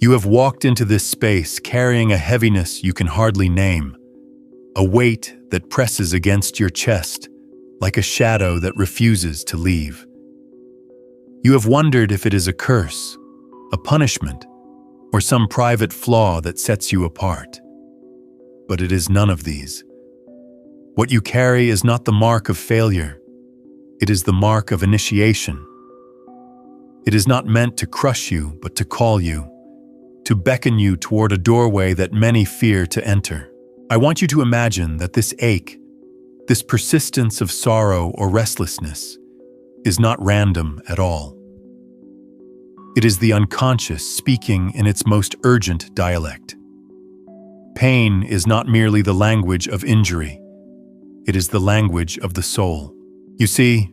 You have walked into this space carrying a heaviness you can hardly name, a weight that presses against your chest, like a shadow that refuses to leave. You have wondered if it is a curse, a punishment, or some private flaw that sets you apart. But it is none of these. What you carry is not the mark of failure. It is the mark of initiation. It is not meant to crush you, but to call you, to beckon you toward a doorway that many fear to enter. I want you to imagine that this ache, this persistence of sorrow or restlessness, is not random at all. It is the unconscious speaking in its most urgent dialect. Pain is not merely the language of injury. It is the language of the soul. You see,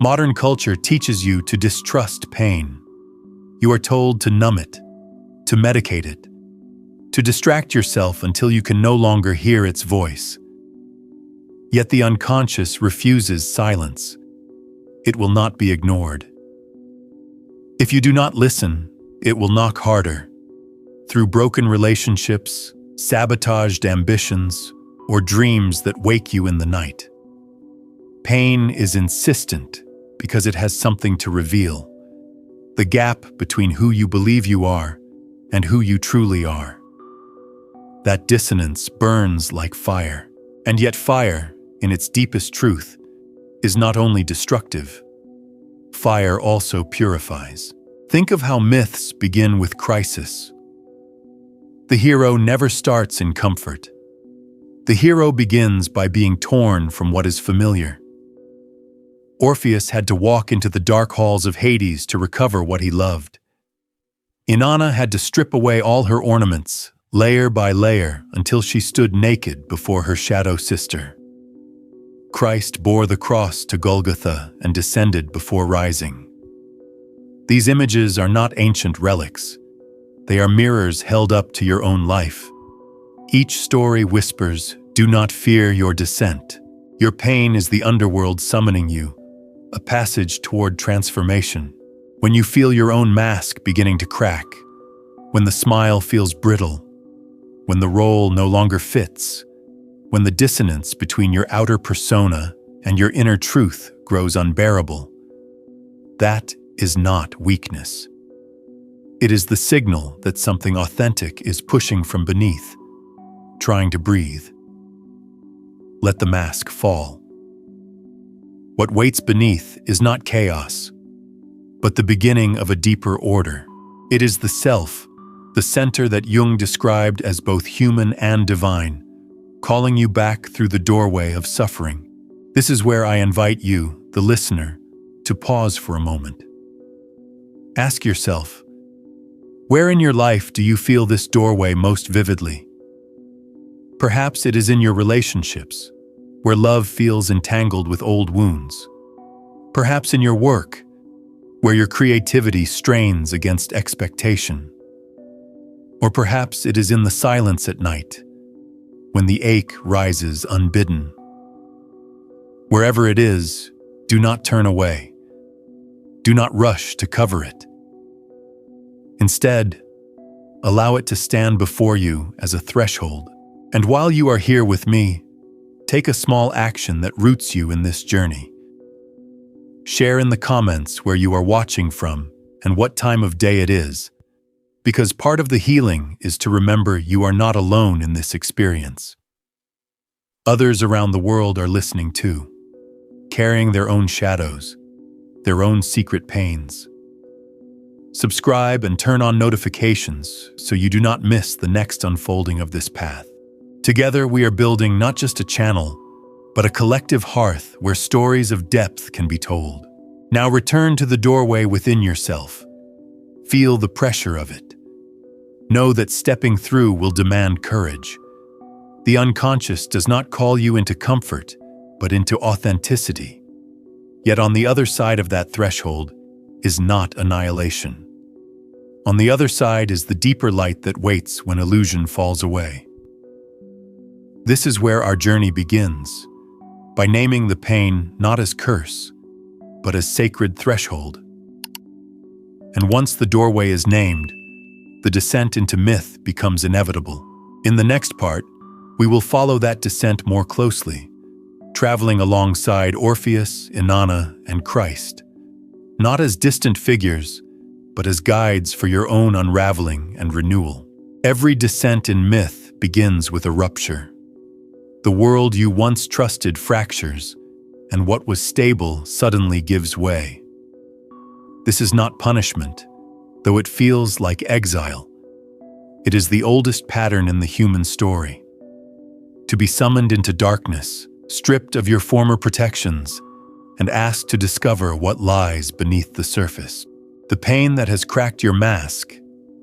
modern culture teaches you to distrust pain. You are told to numb it, to medicate it, to distract yourself until you can no longer hear its voice. Yet the unconscious refuses silence. It will not be ignored. If you do not listen, it will knock harder, through broken relationships, sabotaged ambitions, or dreams that wake you in the night. Pain is insistent because it has something to reveal, the gap between who you believe you are and who you truly are. That dissonance burns like fire, and yet fire, in its deepest truth, is not only destructive. Fire also purifies. Think of how myths begin with crisis. The hero never starts in comfort. The hero begins by being torn from what is familiar. Orpheus had to walk into the dark halls of Hades to recover what he loved. Inanna had to strip away all her ornaments, layer by layer, until she stood naked before her shadow sister. Christ bore the cross to Golgotha and descended before rising. These images are not ancient relics. They are mirrors held up to your own life. Each story whispers, "Do not fear your descent." Your pain is the underworld summoning you, a passage toward transformation. When you feel your own mask beginning to crack, when the smile feels brittle, when the role no longer fits, when the dissonance between your outer persona and your inner truth grows unbearable, that is not weakness. It is the signal that something authentic is pushing from beneath, trying to breathe. Let the mask fall. What waits beneath is not chaos, but the beginning of a deeper order. It is the self, the center that Jung described as both human and divine, calling you back through the doorway of suffering. This is where I invite you, the listener, to pause for a moment. Ask yourself, where in your life do you feel this doorway most vividly? Perhaps it is in your relationships, where love feels entangled with old wounds. Perhaps in your work, where your creativity strains against expectation. Or perhaps it is in the silence at night, when the ache rises unbidden. Wherever it is, do not turn away. Do not rush to cover it. Instead, allow it to stand before you as a threshold. And while you are here with me, take a small action that roots you in this journey. Share in the comments where you are watching from and what time of day it is, because part of the healing is to remember you are not alone in this experience. Others around the world are listening too, carrying their own shadows, their own secret pains. Subscribe and turn on notifications so you do not miss the next unfolding of this path. Together we are building not just a channel, but a collective hearth where stories of depth can be told. Now return to the doorway within yourself. Feel the pressure of it. Know that stepping through will demand courage. The unconscious does not call you into comfort, but into authenticity. Yet on the other side of that threshold is not annihilation. On the other side is the deeper light that waits when illusion falls away. This is where our journey begins, by naming the pain not as curse, but as sacred threshold. And once the doorway is named, the descent into myth becomes inevitable. In the next part, we will follow that descent more closely, traveling alongside Orpheus, Inanna, and Christ, not as distant figures, but as guides for your own unraveling and renewal. Every descent in myth begins with a rupture. The world you once trusted fractures, and what was stable suddenly gives way. This is not punishment, though it feels like exile. It is the oldest pattern in the human story. To be summoned into darkness, stripped of your former protections, and asked to discover what lies beneath the surface. The pain that has cracked your mask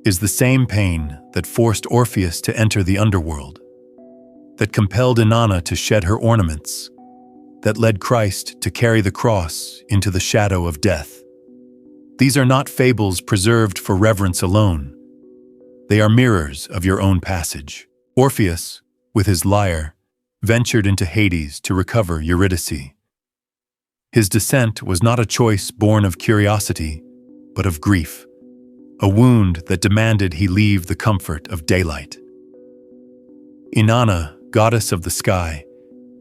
is the same pain that forced Orpheus to enter the underworld, that compelled Inanna to shed her ornaments, that led Christ to carry the cross into the shadow of death. These are not fables preserved for reverence alone. They are mirrors of your own passage. Orpheus, with his lyre, ventured into Hades to recover Eurydice. His descent was not a choice born of curiosity, but of grief, a wound that demanded he leave the comfort of daylight. Inanna, goddess of the sky,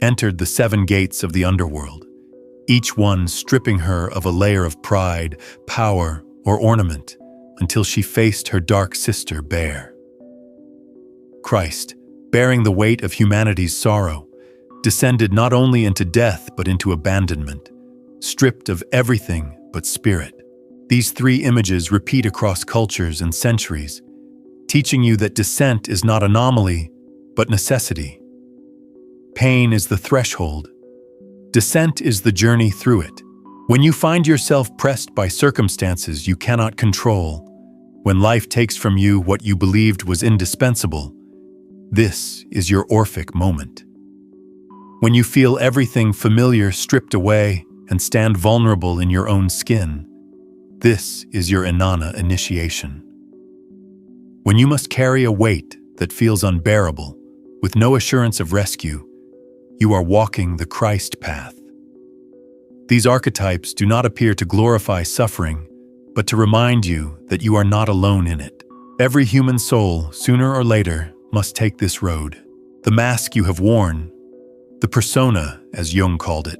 entered the 7 gates of the underworld, each one stripping her of a layer of pride, power, or ornament, until she faced her dark sister bare. Christ, bearing the weight of humanity's sorrow, descended not only into death but into abandonment, stripped of everything but spirit. These 3 images repeat across cultures and centuries, teaching you that descent is not anomaly, but necessity. Pain is the threshold. Descent is the journey through it. When you find yourself pressed by circumstances you cannot control, when life takes from you what you believed was indispensable, this is your Orphic moment. When you feel everything familiar stripped away and stand vulnerable in your own skin, this is your Inanna initiation. When you must carry a weight that feels unbearable, with no assurance of rescue, you are walking the Christ path. These archetypes do not appear to glorify suffering, but to remind you that you are not alone in it. Every human soul, sooner or later, must take this road. The mask you have worn, the persona, as Jung called it,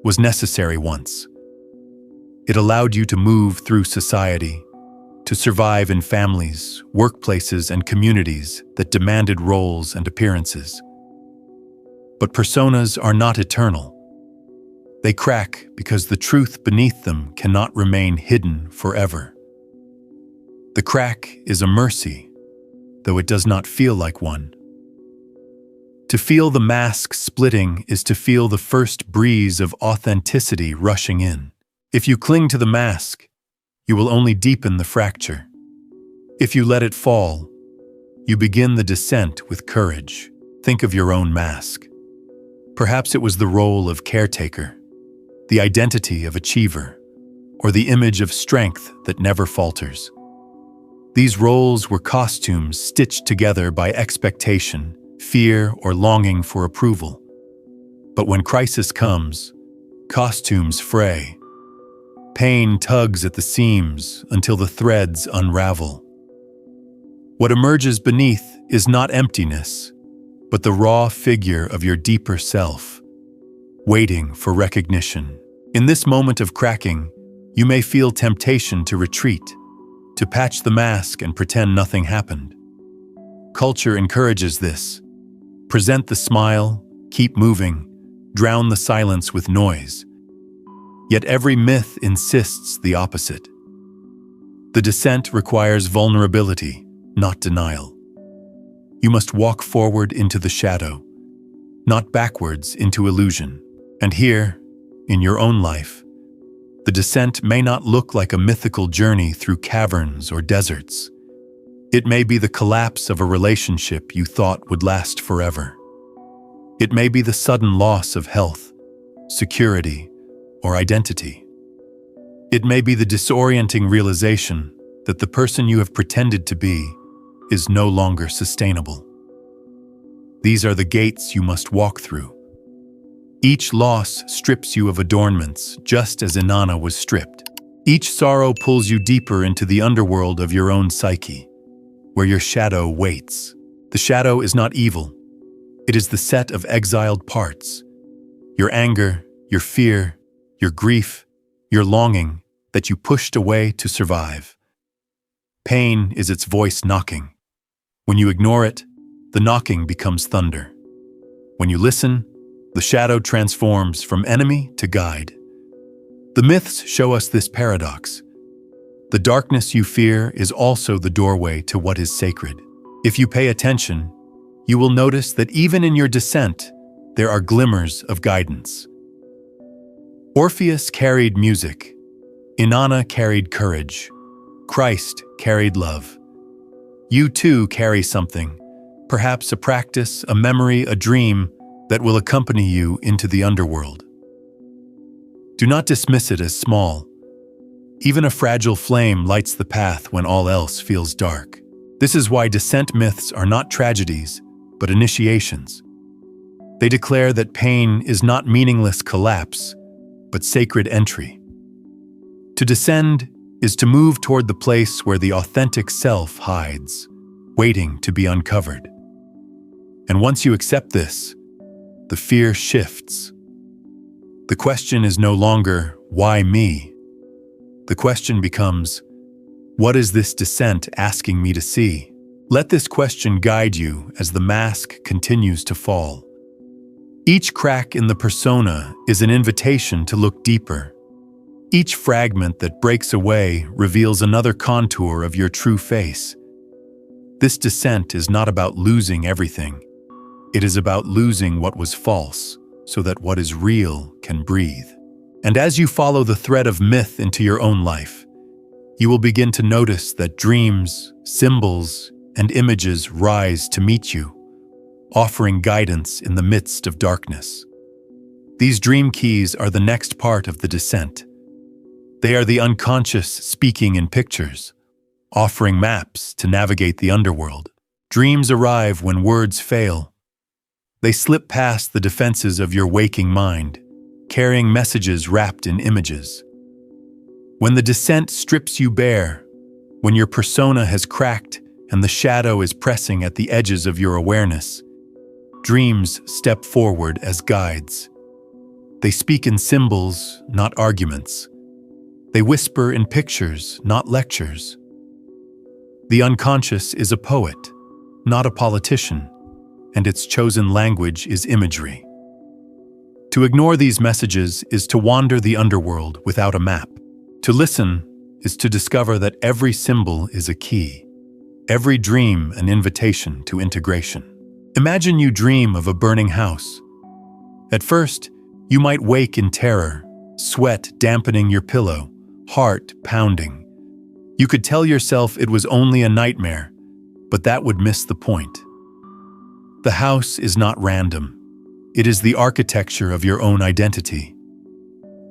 was necessary once. It allowed you to move through society, to survive in families, workplaces, and communities that demanded roles and appearances. But personas are not eternal. They crack because the truth beneath them cannot remain hidden forever. The crack is a mercy, though it does not feel like one. To feel the mask splitting is to feel the first breeze of authenticity rushing in. If you cling to the mask, you will only deepen the fracture. If you let it fall, you begin the descent with courage. Think of your own mask. Perhaps it was the role of caretaker, the identity of achiever, or the image of strength that never falters. These roles were costumes stitched together by expectation, fear, or longing for approval. But when crisis comes, costumes fray. Pain tugs at the seams until the threads unravel. What emerges beneath is not emptiness, but the raw figure of your deeper self, waiting for recognition. In this moment of cracking, you may feel temptation to retreat, to patch the mask and pretend nothing happened. Culture encourages this. Present the smile, keep moving, drown the silence with noise. Yet every myth insists the opposite. The descent requires vulnerability, not denial. You must walk forward into the shadow, not backwards into illusion. And here, in your own life, the descent may not look like a mythical journey through caverns or deserts. It may be the collapse of a relationship you thought would last forever. It may be the sudden loss of health, security, or identity. It may be the disorienting realization that the person you have pretended to be is no longer sustainable. These are the gates you must walk through. Each loss strips you of adornments, just as Inanna was stripped. Each sorrow pulls you deeper into the underworld of your own psyche. where your shadow waits. The shadow is not evil. It is the set of exiled parts. Your anger, your fear, your grief, your longing that you pushed away to survive. Pain is its voice knocking. When you ignore it, the knocking becomes thunder. When you listen, the shadow transforms from enemy to guide. The myths show us this paradox. The darkness you fear is also the doorway to what is sacred. If you pay attention, you will notice that even in your descent, there are glimmers of guidance. Orpheus carried music. Inanna carried courage. Christ carried love. You too carry something, perhaps a practice, a memory, a dream that will accompany you into the underworld. Do not dismiss it as small. Even a fragile flame lights the path when all else feels dark. This is why descent myths are not tragedies, but initiations. They declare that pain is not meaningless collapse, but sacred entry. To descend is to move toward the place where the authentic self hides, waiting to be uncovered. And once you accept this, the fear shifts. The question is no longer, why me? The question becomes, what is this descent asking me to see? Let this question guide you as the mask continues to fall. Each crack in the persona is an invitation to look deeper. Each fragment that breaks away reveals another contour of your true face. This descent is not about losing everything. It is about losing what was false, so that what is real can breathe. And as you follow the thread of myth into your own life, you will begin to notice that dreams, symbols, and images rise to meet you, offering guidance in the midst of darkness. These dream keys are the next part of the descent. They are the unconscious speaking in pictures, offering maps to navigate the underworld. Dreams arrive when words fail. They slip past the defenses of your waking mind, carrying messages wrapped in images. When the descent strips you bare, when your persona has cracked and the shadow is pressing at the edges of your awareness, dreams step forward as guides. They speak in symbols, not arguments. They whisper in pictures, not lectures. The unconscious is a poet, not a politician, and its chosen language is imagery. To ignore these messages is to wander the underworld without a map. To listen is to discover that every symbol is a key, every dream an invitation to integration. Imagine you dream of a burning house. At first, you might wake in terror, sweat dampening your pillow, heart pounding. You could tell yourself it was only a nightmare, but that would miss the point. The house is not random. It is the architecture of your own identity.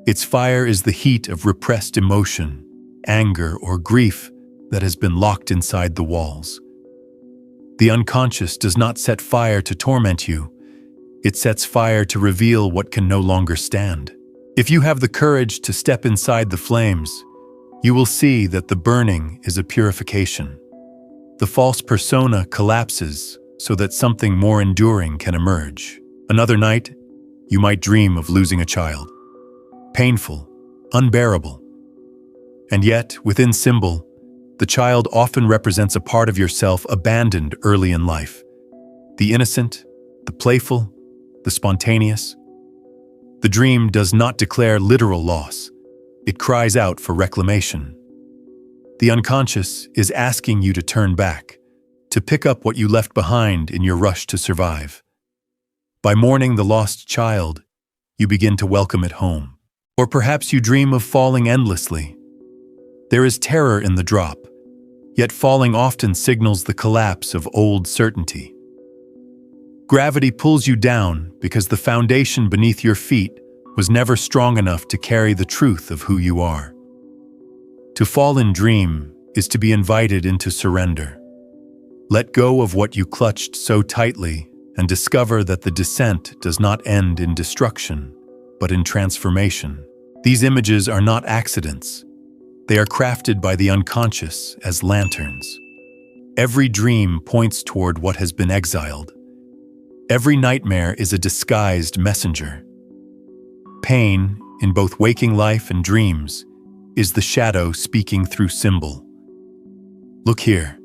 Its fire is the heat of repressed emotion, anger, or grief that has been locked inside the walls. The unconscious does not set fire to torment you. It sets fire to reveal what can no longer stand. If you have the courage to step inside the flames, you will see that the burning is a purification. The false persona collapses so that something more enduring can emerge. Another night, you might dream of losing a child. Painful, unbearable. And yet, within symbol, the child often represents a part of yourself abandoned early in life. The innocent, the playful, the spontaneous. The dream does not declare literal loss. It cries out for reclamation. The unconscious is asking you to turn back, to pick up what you left behind in your rush to survive. By mourning the lost child, you begin to welcome it home. Or perhaps you dream of falling endlessly. There is terror in the drop, yet falling often signals the collapse of old certainty. Gravity pulls you down because the foundation beneath your feet was never strong enough to carry the truth of who you are. To fall in dream is to be invited into surrender. Let go of what you clutched so tightly and discover that the descent does not end in destruction, but in transformation. These images are not accidents. They are crafted by the unconscious as lanterns. Every dream points toward what has been exiled. Every nightmare is a disguised messenger. Pain, in both waking life and dreams, is the shadow speaking through symbol. Look here.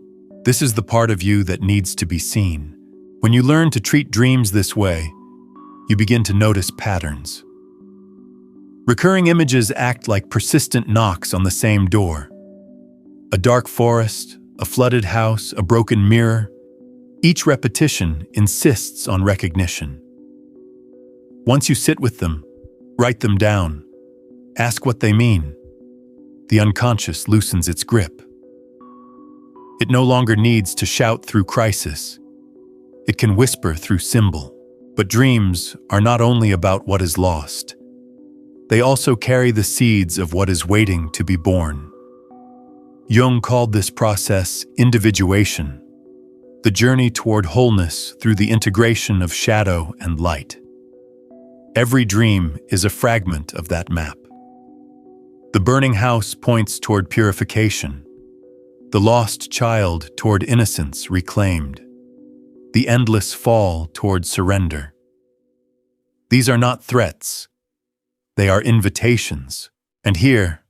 This is the part of you that needs to be seen. When you learn to treat dreams this way, you begin to notice patterns. Recurring images act like persistent knocks on the same door. A dark forest, a flooded house, a broken mirror. Each repetition insists on recognition. Once you sit with them, write them down, ask what they mean, the unconscious loosens its grip. It no longer needs to shout through crisis. It can whisper through symbol. But dreams are not only about what is lost. They also carry the seeds of what is waiting to be born. Jung called this process individuation, the journey toward wholeness through the integration of shadow and light. Every dream is a fragment of that map. The burning house points toward purification, the lost child toward innocence reclaimed, the endless fall toward surrender. These are not threats. They are invitations. And here,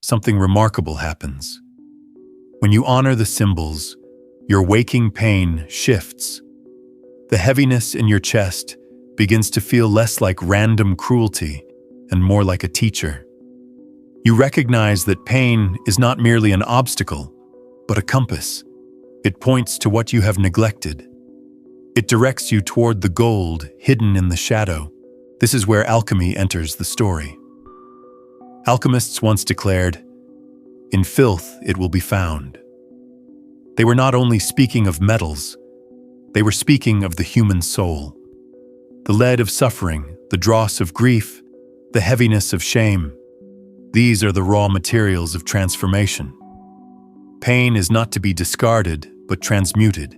something remarkable happens. When you honor the symbols, your waking pain shifts. The heaviness in your chest begins to feel less like random cruelty and more like a teacher. You recognize that pain is not merely an obstacle, but a compass. It points to what you have neglected. It directs you toward the gold hidden in the shadow. This is where alchemy enters the story. Alchemists once declared, "In filth it will be found." They were not only speaking of metals, they were speaking of the human soul. The lead of suffering, the dross of grief, the heaviness of shame. These are the raw materials of transformation. Pain is not to be discarded, but transmuted.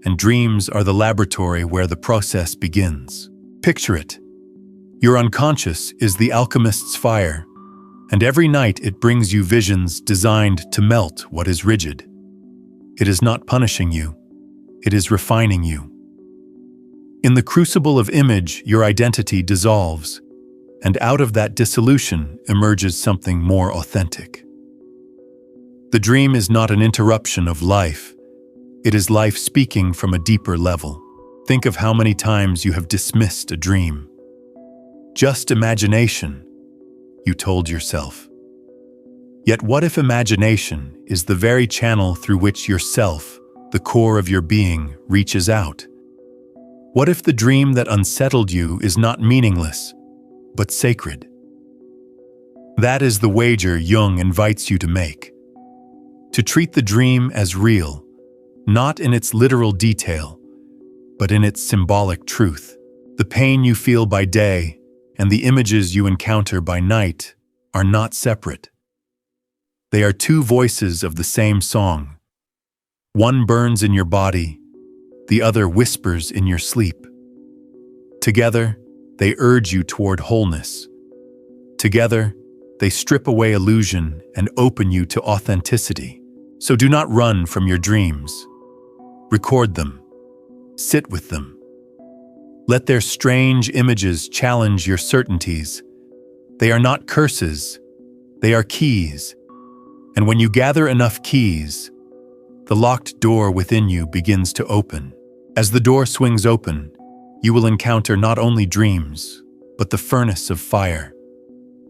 And dreams are the laboratory where the process begins. Picture it. Your unconscious is the alchemist's fire, and every night it brings you visions designed to melt what is rigid. It is not punishing you, it is refining you. In the crucible of image, your identity dissolves, and out of that dissolution emerges something more authentic. The dream is not an interruption of life, it is life speaking from a deeper level. Think of how many times you have dismissed a dream. Just imagination, you told yourself. Yet what if imagination is the very channel through which yourself, the core of your being, reaches out? What if the dream that unsettled you is not meaningless, but sacred? That is the wager Jung invites you to make. To treat the dream as real, not in its literal detail, but in its symbolic truth. The pain you feel by day and the images you encounter by night are not separate. They are two voices of the same song. One burns in your body, the other whispers in your sleep. Together, they urge you toward wholeness. Together, they strip away illusion and open you to authenticity. So do not run from your dreams. Record them. Sit with them. Let their strange images challenge your certainties. They are not curses, they are keys. And when you gather enough keys, the locked door within you begins to open. As the door swings open, you will encounter not only dreams, but the furnace of fire.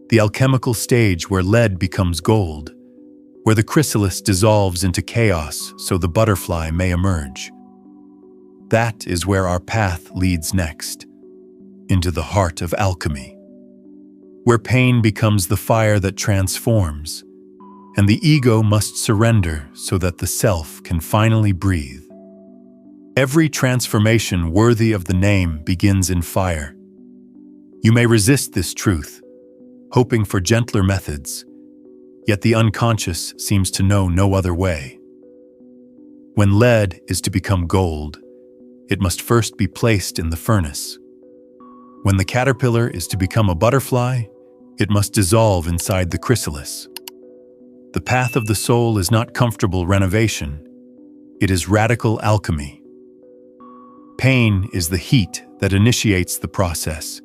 The alchemical stage where lead becomes gold, where the chrysalis dissolves into chaos so the butterfly may emerge. That is where our path leads next, into the heart of alchemy, where pain becomes the fire that transforms, and the ego must surrender so that the self can finally breathe. Every transformation worthy of the name begins in fire. You may resist this truth, hoping for gentler methods, yet the unconscious seems to know no other way. When lead is to become gold, it must first be placed in the furnace. When the caterpillar is to become a butterfly, it must dissolve inside the chrysalis. The path of the soul is not comfortable renovation. It is radical alchemy. Pain is the heat that initiates the process,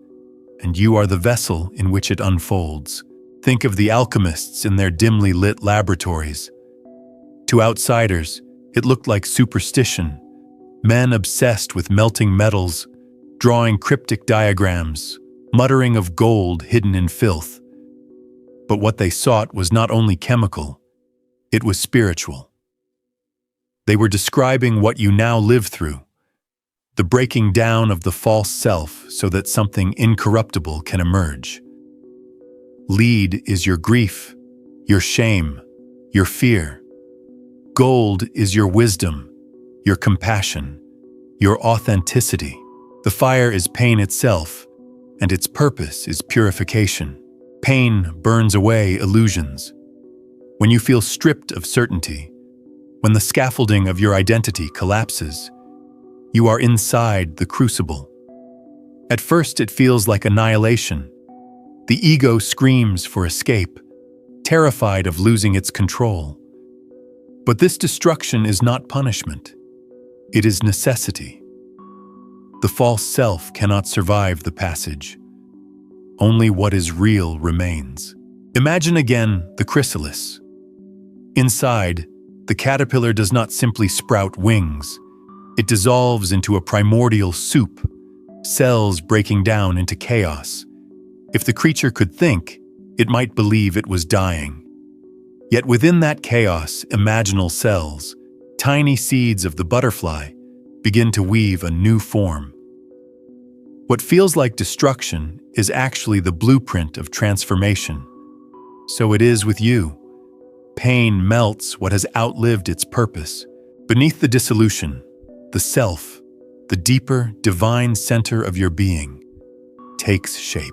and you are the vessel in which it unfolds. Think of the alchemists in their dimly lit laboratories. To outsiders, it looked like superstition, men obsessed with melting metals, drawing cryptic diagrams, muttering of gold hidden in filth. But what they sought was not only chemical, it was spiritual. They were describing what you now live through, the breaking down of the false self so that something incorruptible can emerge. Lead is your grief, your shame, your fear. Gold is your wisdom, your compassion, your authenticity. The fire is pain itself, and its purpose is purification. Pain burns away illusions. When you feel stripped of certainty, when the scaffolding of your identity collapses, you are inside the crucible. At first, it feels like annihilation. The ego screams for escape, terrified of losing its control. But this destruction is not punishment. It is necessity. The false self cannot survive the passage. Only what is real remains. Imagine again the chrysalis. Inside, the caterpillar does not simply sprout wings. It dissolves into a primordial soup, cells breaking down into chaos. If the creature could think, it might believe it was dying. Yet within that chaos, imaginal cells, tiny seeds of the butterfly, begin to weave a new form. What feels like destruction is actually the blueprint of transformation. So it is with you. Pain melts what has outlived its purpose. Beneath the dissolution, the self, the deeper, divine center of your being, takes shape.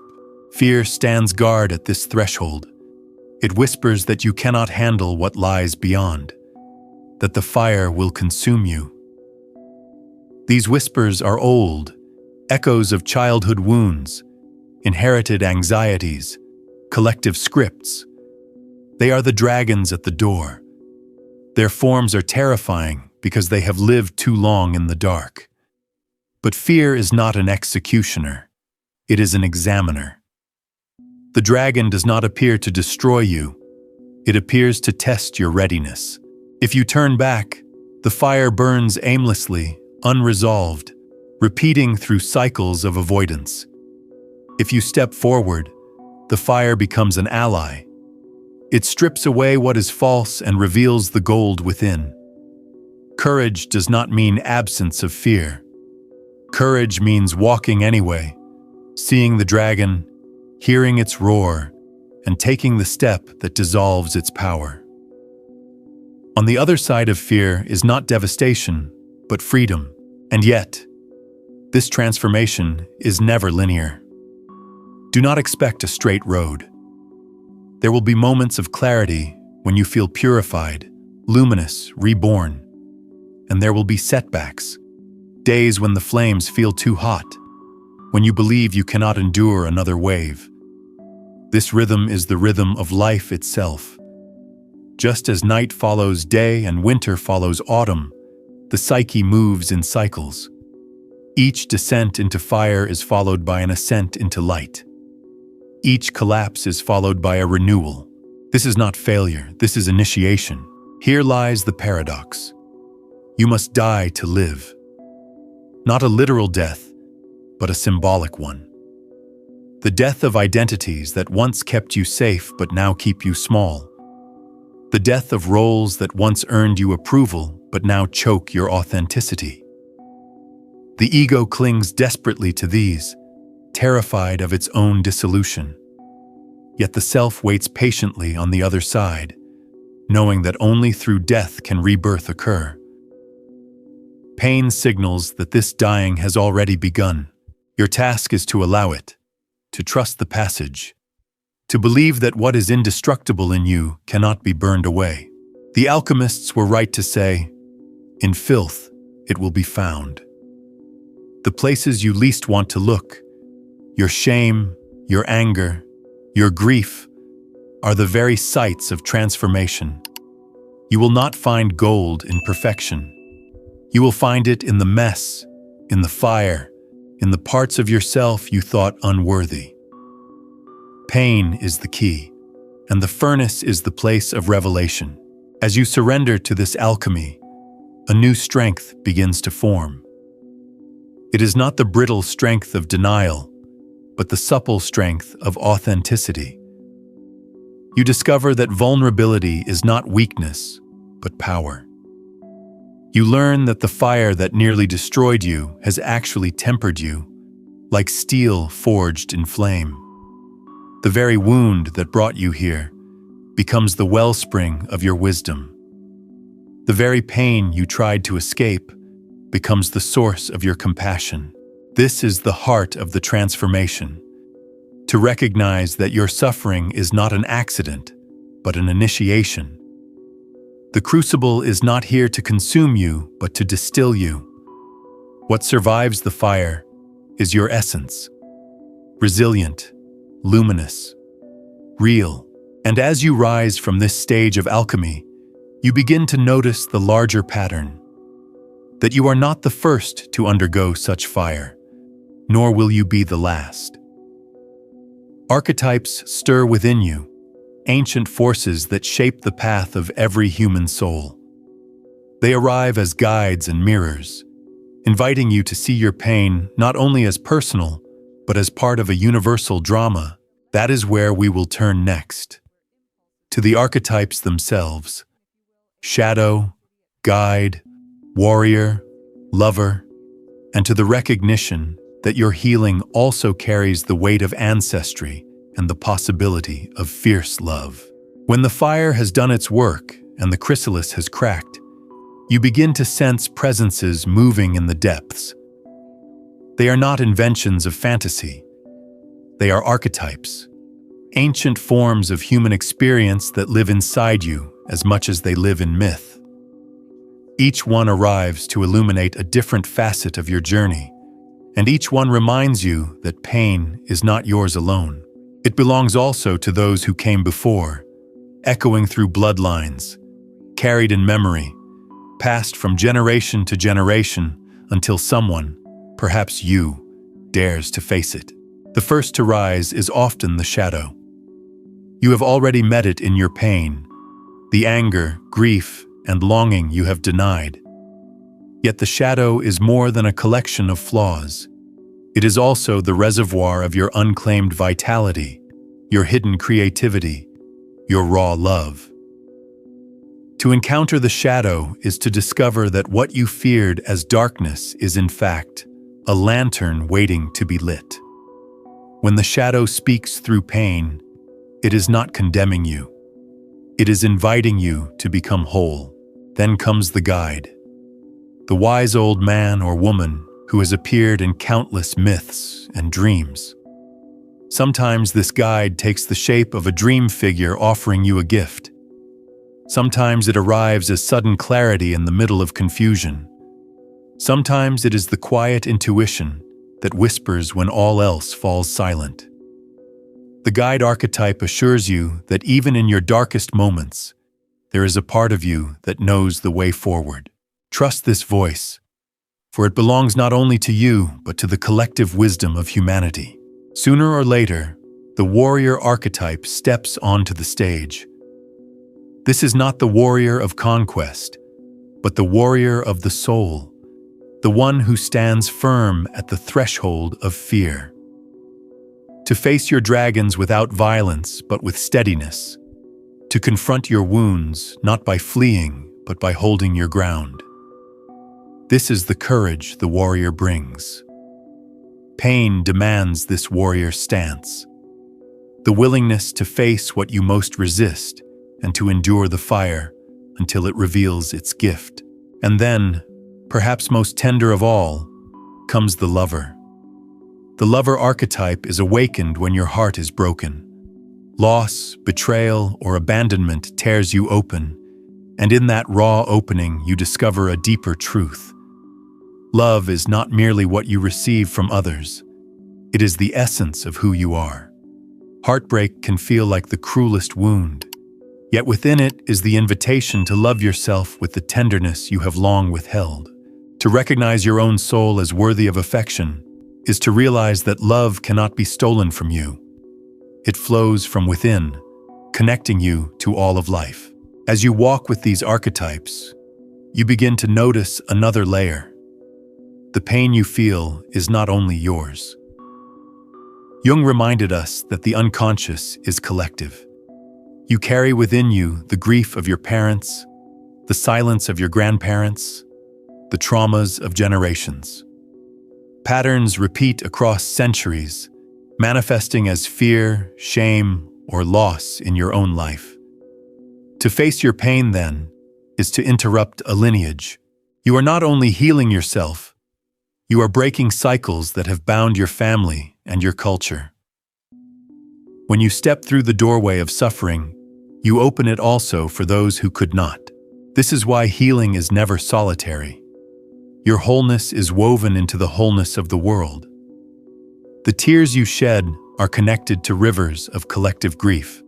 Fear stands guard at this threshold. It whispers that you cannot handle what lies beyond, that the fire will consume you. These whispers are old, echoes of childhood wounds, inherited anxieties, collective scripts. They are the dragons at the door. Their forms are terrifying because they have lived too long in the dark. But fear is not an executioner. It is an examiner. The dragon does not appear to destroy you. It appears to test your readiness. If you turn back, the fire burns aimlessly, unresolved, repeating through cycles of avoidance. If you step forward, the fire becomes an ally. It strips away what is false and reveals the gold within. Courage does not mean absence of fear. Courage means walking anyway, seeing the dragon, hearing its roar, and taking the step that dissolves its power. On the other side of fear is not devastation, but freedom. And yet, this transformation is never linear. Do not expect a straight road. There will be moments of clarity when you feel purified, luminous, reborn. And there will be setbacks, days when the flames feel too hot, when you believe you cannot endure another wave. This rhythm is the rhythm of life itself. Just as night follows day and winter follows autumn, the psyche moves in cycles. Each descent into fire is followed by an ascent into light. Each collapse is followed by a renewal. This is not failure, this is initiation. Here lies the paradox. You must die to live. Not a literal death, but a symbolic one. The death of identities that once kept you safe but now keep you small. The death of roles that once earned you approval but now choke your authenticity. The ego clings desperately to these, terrified of its own dissolution. Yet the self waits patiently on the other side, knowing that only through death can rebirth occur. Pain signals that this dying has already begun. Your task is to allow it, to trust the passage, to believe that what is indestructible in you cannot be burned away. The alchemists were right to say, "In filth it will be found." The places you least want to look, your shame, your anger, your grief, are the very sites of transformation. You will not find gold in perfection. You will find it in the mess, in the fire, in the parts of yourself you thought unworthy. Pain is the key, and the furnace is the place of revelation. As you surrender to this alchemy, a new strength begins to form. It is not the brittle strength of denial, but the supple strength of authenticity. You discover that vulnerability is not weakness, but power. You learn that the fire that nearly destroyed you has actually tempered you, like steel forged in flame. The very wound that brought you here becomes the wellspring of your wisdom. The very pain you tried to escape becomes the source of your compassion. This is the heart of the transformation. To recognize that your suffering is not an accident, but an initiation. The crucible is not here to consume you, but to distill you. What survives the fire is your essence. Resilient, luminous, real. And as you rise from this stage of alchemy, you begin to notice the larger pattern. That you are not the first to undergo such fire, nor will you be the last. Archetypes stir within you, ancient forces that shape the path of every human soul. They arrive as guides and mirrors, inviting you to see your pain not only as personal, but as part of a universal drama. That is where we will turn next. To the archetypes themselves: shadow, guide, warrior, lover, and to the recognition that your healing also carries the weight of ancestry and the possibility of fierce love. When the fire has done its work and the chrysalis has cracked, you begin to sense presences moving in the depths. They are not inventions of fantasy. They are archetypes, ancient forms of human experience that live inside you as much as they live in myth. Each one arrives to illuminate a different facet of your journey, and each one reminds you that pain is not yours alone. It belongs also to those who came before, echoing through bloodlines, carried in memory, passed from generation to generation until someone, perhaps you, dares to face it. The first to rise is often the shadow. You have already met it in your pain, the anger, grief, and longing you have denied. Yet the shadow is more than a collection of flaws. It is also the reservoir of your unclaimed vitality, your hidden creativity, your raw love. To encounter the shadow is to discover that what you feared as darkness is in fact a lantern waiting to be lit. When the shadow speaks through pain, it is not condemning you. It is inviting you to become whole. Then comes the guide, the wise old man or woman who has appeared in countless myths and dreams. Sometimes this guide takes the shape of a dream figure offering you a gift. Sometimes it arrives as sudden clarity in the middle of confusion. Sometimes it is the quiet intuition that whispers when all else falls silent. The guide archetype assures you that even in your darkest moments, there is a part of you that knows the way forward. Trust this voice, for it belongs not only to you, but to the collective wisdom of humanity. Sooner or later, the warrior archetype steps onto the stage. This is not the warrior of conquest, but the warrior of the soul, the one who stands firm at the threshold of fear. To face your dragons without violence, but with steadiness. To confront your wounds, not by fleeing, but by holding your ground. This is the courage the warrior brings. Pain demands this warrior stance. The willingness to face what you most resist and to endure the fire until it reveals its gift. And then, perhaps most tender of all, comes the lover. The lover archetype is awakened when your heart is broken. Loss, betrayal, or abandonment tears you open, and in that raw opening you discover a deeper truth. Love is not merely what you receive from others. It is the essence of who you are. Heartbreak can feel like the cruelest wound, yet within it is the invitation to love yourself with the tenderness you have long withheld. To recognize your own soul as worthy of affection is to realize that love cannot be stolen from you. It flows from within, connecting you to all of life. As you walk with these archetypes, you begin to notice another layer. The pain you feel is not only yours. Jung reminded us that the unconscious is collective. You carry within you the grief of your parents, the silence of your grandparents, the traumas of generations. Patterns repeat across centuries, manifesting as fear, shame, or loss in your own life. To face your pain, then, is to interrupt a lineage. You are not only healing yourself, you are breaking cycles that have bound your family and your culture. When you step through the doorway of suffering, you open it also for those who could not. This is why healing is never solitary. Your wholeness is woven into the wholeness of the world. The tears you shed are connected to rivers of collective grief.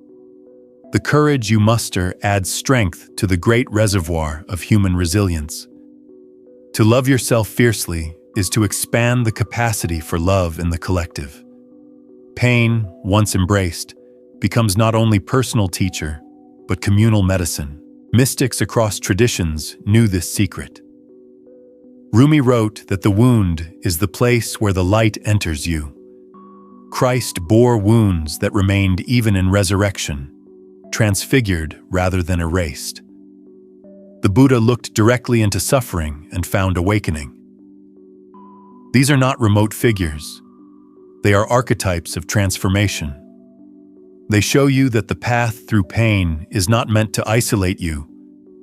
The courage you muster adds strength to the great reservoir of human resilience. To love yourself fiercely is to expand the capacity for love in the collective. Pain, once embraced, becomes not only personal teacher, but communal medicine. Mystics across traditions knew this secret. Rumi wrote that the wound is the place where the light enters you. Christ bore wounds that remained even in resurrection, transfigured rather than erased. The Buddha looked directly into suffering and found awakening. These are not remote figures. They are archetypes of transformation. They show you that the path through pain is not meant to isolate you,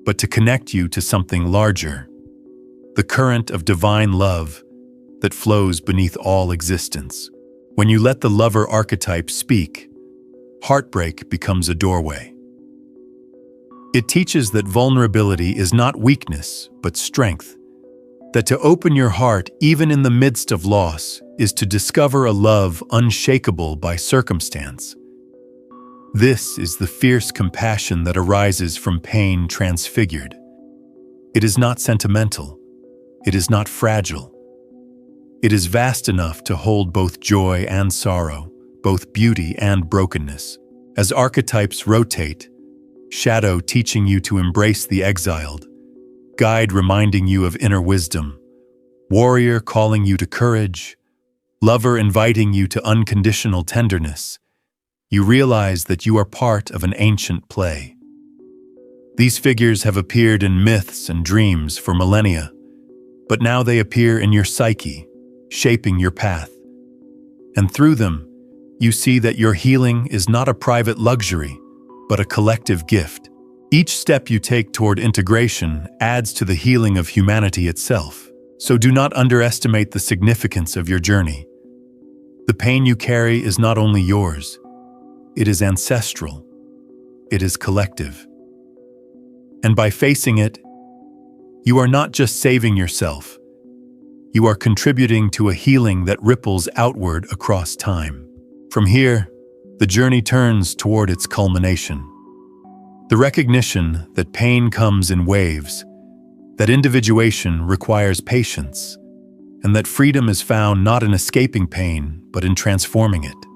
but to connect you to something larger, the current of divine love that flows beneath all existence. When you let the lover archetype speak, heartbreak becomes a doorway. It teaches that vulnerability is not weakness, but strength. That to open your heart, even in the midst of loss, is to discover a love unshakable by circumstance. This is the fierce compassion that arises from pain transfigured. It is not sentimental. It is not fragile. It is vast enough to hold both joy and sorrow, both beauty and brokenness. As archetypes rotate, shadow teaching you to embrace the exiled, guide reminding you of inner wisdom, warrior calling you to courage, lover inviting you to unconditional tenderness, you realize that you are part of an ancient play. These figures have appeared in myths and dreams for millennia, but now they appear in your psyche, shaping your path. And through them, you see that your healing is not a private luxury, but a collective gift. Each step you take toward integration adds to the healing of humanity itself. So do not underestimate the significance of your journey. The pain you carry is not only yours, it is ancestral, it is collective. And by facing it, you are not just saving yourself, you are contributing to a healing that ripples outward across time. From here, the journey turns toward its culmination. The recognition that pain comes in waves, that individuation requires patience, and that freedom is found not in escaping pain, but in transforming it.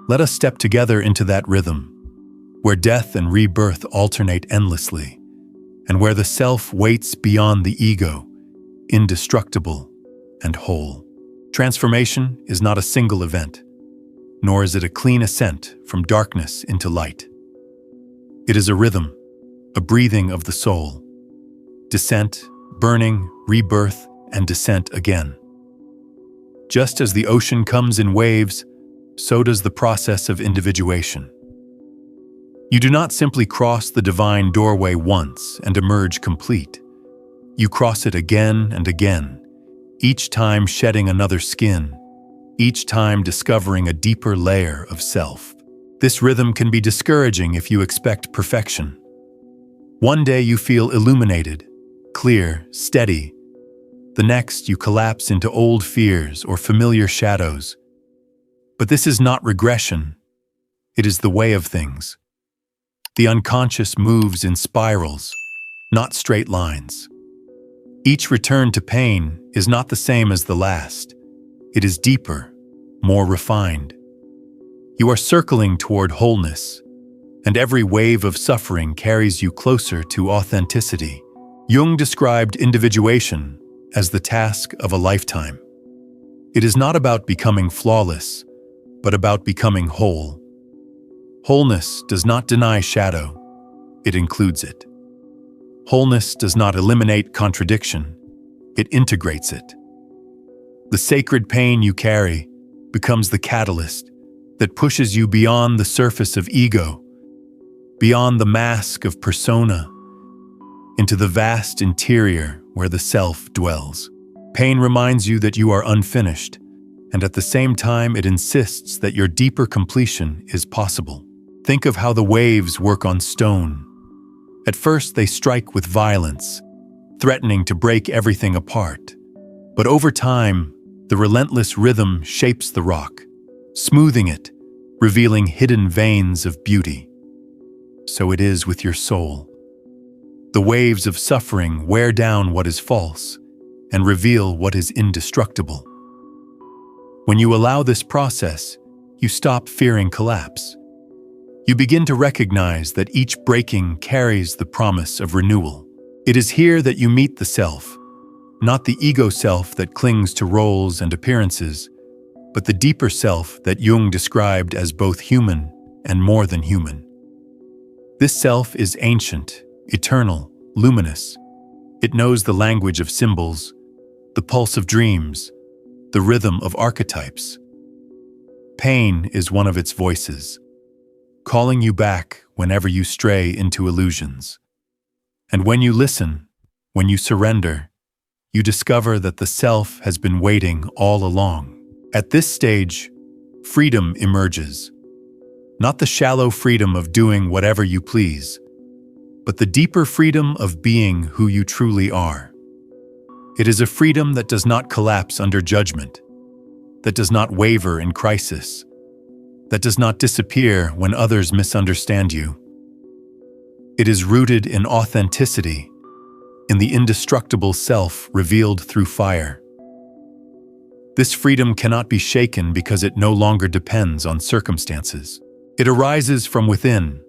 Let us step together into that rhythm, where death and rebirth alternate endlessly, and where the self waits beyond the ego, indestructible and whole. Transformation is not a single event, nor is it a clean ascent from darkness into light. It is a rhythm, a breathing of the soul. Descent, burning, rebirth, and descent again. Just as the ocean comes in waves, so does the process of individuation. You do not simply cross the divine doorway once and emerge complete. You cross it again and again, each time shedding another skin, each time discovering a deeper layer of self. This rhythm can be discouraging if you expect perfection. One day you feel illuminated, clear, steady. The next you collapse into old fears or familiar shadows. But this is not regression. It is the way of things. The unconscious moves in spirals, not straight lines. Each return to pain is not the same as the last. It is deeper, more refined. You are circling toward wholeness, and every wave of suffering carries you closer to authenticity. Jung described individuation as the task of a lifetime. It is not about becoming flawless, but about becoming whole. Wholeness does not deny shadow, it includes it. Wholeness does not eliminate contradiction, it integrates it. The sacred pain you carry becomes the catalyst that pushes you beyond the surface of ego, beyond the mask of persona, into the vast interior where the self dwells. Pain reminds you that you are unfinished, and at the same time it insists that your deeper completion is possible. Think of how the waves work on stone. At first they strike with violence, threatening to break everything apart. But over time, the relentless rhythm shapes the rock, smoothing it, revealing hidden veins of beauty. So it is with your soul. The waves of suffering wear down what is false and reveal what is indestructible. When you allow this process, you stop fearing collapse. You begin to recognize that each breaking carries the promise of renewal. It is here that you meet the self, not the ego self that clings to roles and appearances, but the deeper self that Jung described as both human and more than human. This self is ancient, eternal, luminous. It knows the language of symbols, the pulse of dreams, the rhythm of archetypes. Pain is one of its voices, calling you back whenever you stray into illusions. And when you listen, when you surrender, you discover that the self has been waiting all along. At this stage, freedom emerges. Not the shallow freedom of doing whatever you please, but the deeper freedom of being who you truly are. It is a freedom that does not collapse under judgment, that does not waver in crisis, that does not disappear when others misunderstand you. It is rooted in authenticity, in the indestructible self revealed through fire. This freedom cannot be shaken because it no longer depends on circumstances. It arises from within,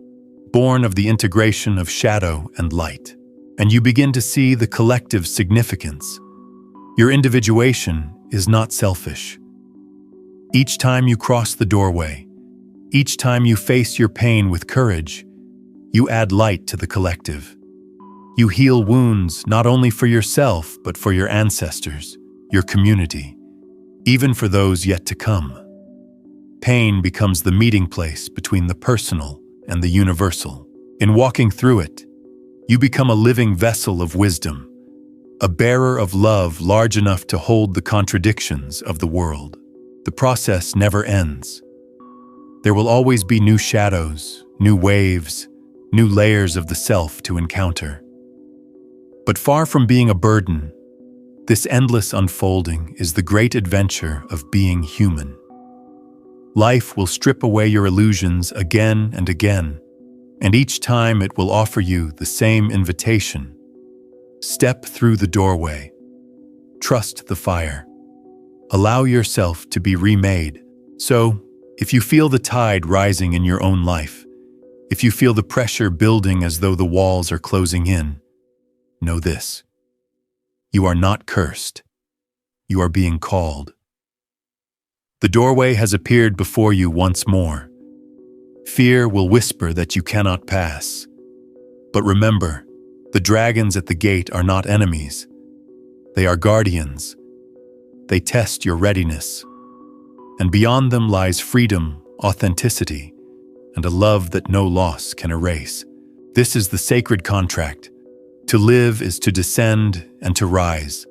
born of the integration of shadow and light. And you begin to see the collective significance. Your individuation is not selfish. Each time you cross the doorway, each time you face your pain with courage, you add light to the collective. You heal wounds not only for yourself, but for your ancestors, your community, even for those yet to come. Pain becomes the meeting place between the personal and the universal. In walking through it, you become a living vessel of wisdom, a bearer of love large enough to hold the contradictions of the world. The process never ends. There will always be new shadows, new waves, new layers of the self to encounter. But far from being a burden, this endless unfolding is the great adventure of being human. Life will strip away your illusions again and again, and each time it will offer you the same invitation. Step through the doorway. Trust the fire. Allow yourself to be remade. So, if you feel the tide rising in your own life, if you feel the pressure building as though the walls are closing in, know this: you are not cursed. You are being called. The doorway has appeared before you once more. Fear will whisper that you cannot pass. But remember, the dragons at the gate are not enemies. They are guardians. They test your readiness. And beyond them lies freedom, authenticity, and a love that no loss can erase. This is the sacred contract. To live is to descend and to rise,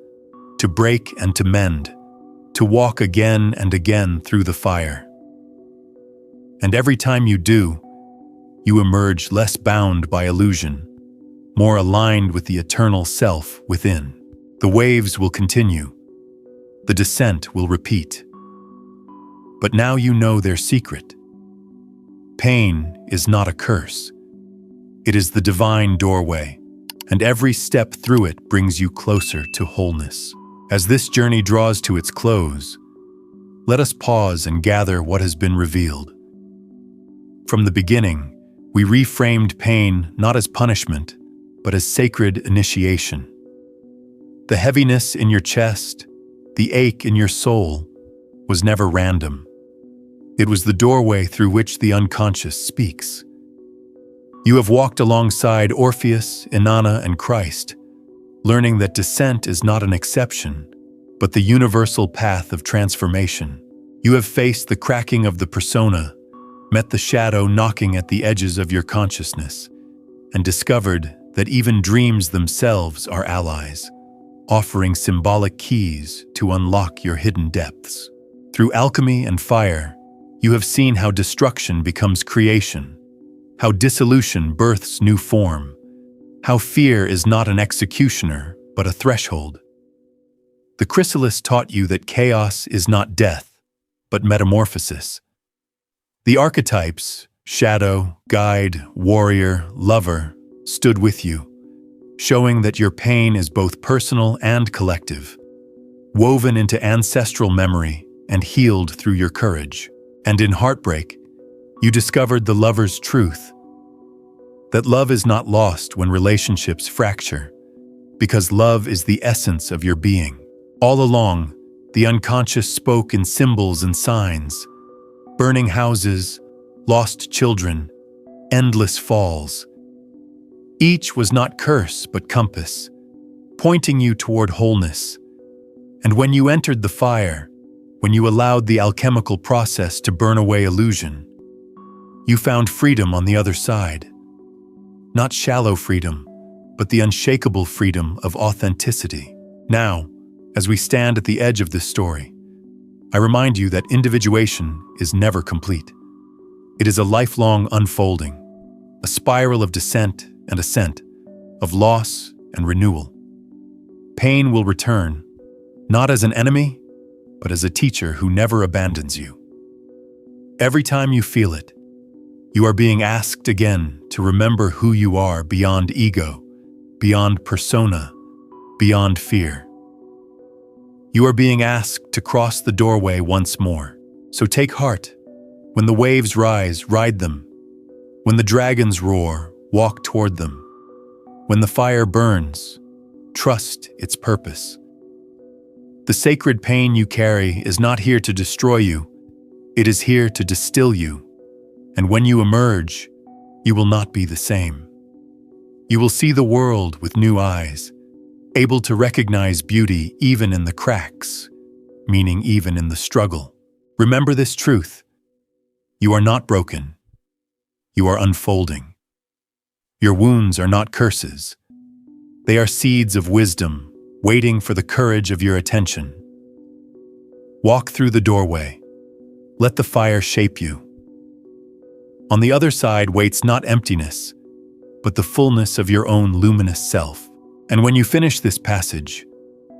to break and to mend, to walk again and again through the fire. And every time you do, you emerge less bound by illusion, more aligned with the eternal self within. The waves will continue. The descent will repeat. But now you know their secret. Pain is not a curse. It is the divine doorway. and every step through it brings you closer to wholeness. As this journey draws to its close, let us pause and gather what has been revealed. From the beginning, we reframed pain not as punishment, but as sacred initiation. The heaviness in your chest, the ache in your soul, was never random. It was the doorway through which the unconscious speaks. You have walked alongside Orpheus, Inanna, and Christ, learning that descent is not an exception, but the universal path of transformation. You have faced the cracking of the persona, met the shadow knocking at the edges of your consciousness, and discovered that even dreams themselves are allies, offering symbolic keys to unlock your hidden depths. Through alchemy and fire, you have seen how destruction becomes creation, how dissolution births new form, how fear is not an executioner, but a threshold. The Chrysalis taught you that chaos is not death, but metamorphosis. The archetypes, shadow, guide, warrior, lover, stood with you, showing that your pain is both personal and collective, woven into ancestral memory and healed through your courage. And in heartbreak, you discovered the lover's truth, that love is not lost when relationships fracture, because love is the essence of your being. All along, the unconscious spoke in symbols and signs, burning houses, lost children, endless falls. Each was not curse but compass, pointing you toward wholeness. And when you entered the fire, when you allowed the alchemical process to burn away illusion, you found freedom on the other side. Not shallow freedom, but the unshakable freedom of authenticity. Now, as we stand at the edge of this story, I remind you that individuation is never complete. It is a lifelong unfolding, a spiral of descent and ascent, of loss and renewal. Pain will return, not as an enemy, but as a teacher who never abandons you. Every time you feel it, you are being asked again to remember who you are beyond ego, beyond persona, beyond fear. You are being asked to cross the doorway once more. So take heart. When the waves rise, ride them. When the dragons roar, walk toward them. When the fire burns, trust its purpose. The sacred pain you carry is not here to destroy you. It is here to distill you. And when you emerge, you will not be the same. You will see the world with new eyes, able to recognize beauty even in the cracks, meaning even in the struggle. Remember this truth. You are not broken. You are unfolding. Your wounds are not curses. They are seeds of wisdom, waiting for the courage of your attention. Walk through the doorway. Let the fire shape you. On the other side waits not emptiness, but the fullness of your own luminous self. And when you finish this passage,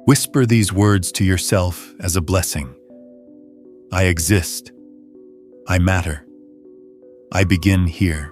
whisper these words to yourself as a blessing. I exist. I matter. I begin here.